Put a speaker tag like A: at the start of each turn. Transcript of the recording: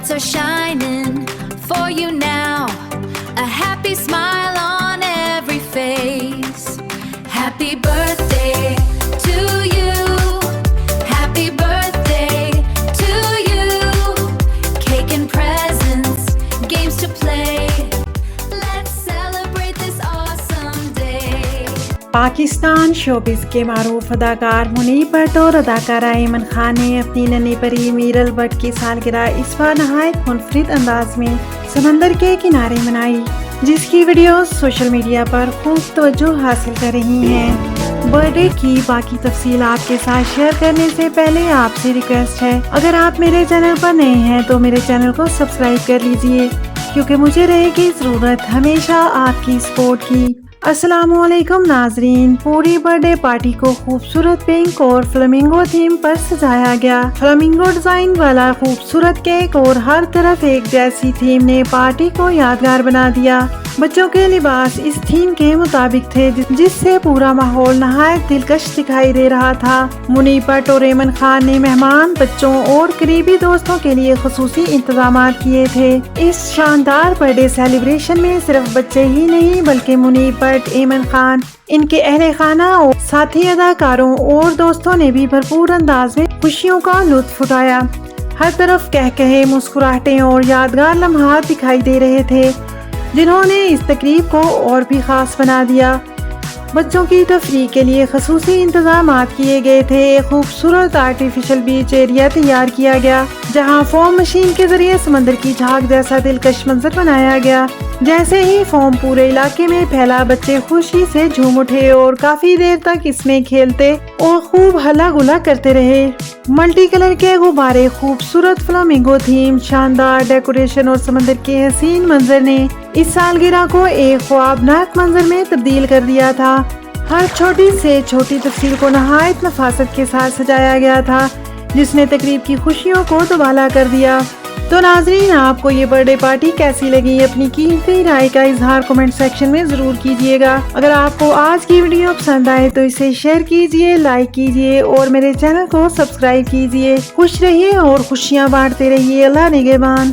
A: lights are shining for you now. A happy smile on every face. Happy birthday to you. Happy birthday to you. Cake and presents, games to play. Let's celebrate this awesome day.
B: Pakistan showbiz کے معروف اداکار منیب but اور اداکارہ ایمن خان نے اپنی ننھی پری Meeral but کی سالگرہ اس بار نہایت منفرد انداز میں سمندر کے کنارے منائی، جس کی ویڈیوز سوشل میڈیا پر خوب توجہ حاصل کر رہی ہیں۔ برتھ ڈے کی باقی تفصیلات کے ساتھ شیئر کرنے سے پہلے آپ سے ریکویسٹ ہے، اگر آپ میرے چینل پر نئے ہیں تو میرے چینل کو سبسکرائب کر لیجئے، کیونکہ مجھے رہے گی ضرورت ہمیشہ آپ کی سپورٹ کی۔ السلام علیکم ناظرین، پوری برتھ ڈے پارٹی کو خوبصورت پنک اور فلامنگو تھیم پر سجایا گیا۔ فلامنگو ڈیزائن والا خوبصورت کیک اور ہر طرف ایک جیسی تھیم نے پارٹی کو یادگار بنا دیا۔ بچوں کے لباس اس تھیم کے مطابق تھے، جس سے پورا ماحول نہایت دلکش دکھائی دے رہا تھا۔ منیب بٹ اور ایمن خان نے مہمان، بچوں اور قریبی دوستوں کے لیے خصوصی انتظامات کیے تھے۔ اس شاندار برتھ ڈے سیلیبریشن میں صرف بچے ہی نہیں بلکہ منیب بٹ، ایمن خان، ان کے اہل خانہ اور ساتھی اداکاروں اور دوستوں نے بھی بھرپور انداز میں خوشیوں کا لطف اٹھایا۔ ہر طرف کہکہے، مسکراہٹیں اور یادگار لمحات دکھائی دے رہے تھے، جنہوں نے اس تقریب کو اور بھی خاص بنا دیا۔ بچوں کی تفریح کے لیے خصوصی انتظامات کیے گئے تھے۔ ایک خوبصورت آرٹیفیشل بیچ ایریا تیار کیا گیا، جہاں فوم مشین کے ذریعے سمندر کی جھاگ جیسا دلکش منظر بنایا گیا۔ جیسے ہی فوم پورے علاقے میں پھیلا، بچے خوشی سے جھوم اٹھے اور کافی دیر تک اس میں کھیلتے اور خوب ہلا گلا کرتے رہے۔ ملٹی کلر کے غبارے، خوبصورت فلامنگو تھیم، شاندار ڈیکوریشن اور سمندر کے حسین منظر نے اس سالگرہ کو ایک خوابناک منظر میں تبدیل کر دیا تھا۔ ہر چھوٹی سے چھوٹی تفصیل کو نہایت نفاست کے ساتھ سجایا گیا تھا، جس نے تقریب کی خوشیوں کو دوبالا کر دیا۔ تو ناظرین، آپ کو یہ برتھ ڈے پارٹی کیسی لگی؟ اپنی قیمتی رائے کا اظہار کمنٹ سیکشن میں ضرور کیجیے گا۔ اگر آپ کو آج کی ویڈیو پسند آئے تو اسے شیئر کیجیے، لائک کیجیے اور میرے چینل کو سبسکرائب کیجیے۔ خوش رہیے اور خوشیاں بانٹتے رہیے۔ اللہ نگہبان۔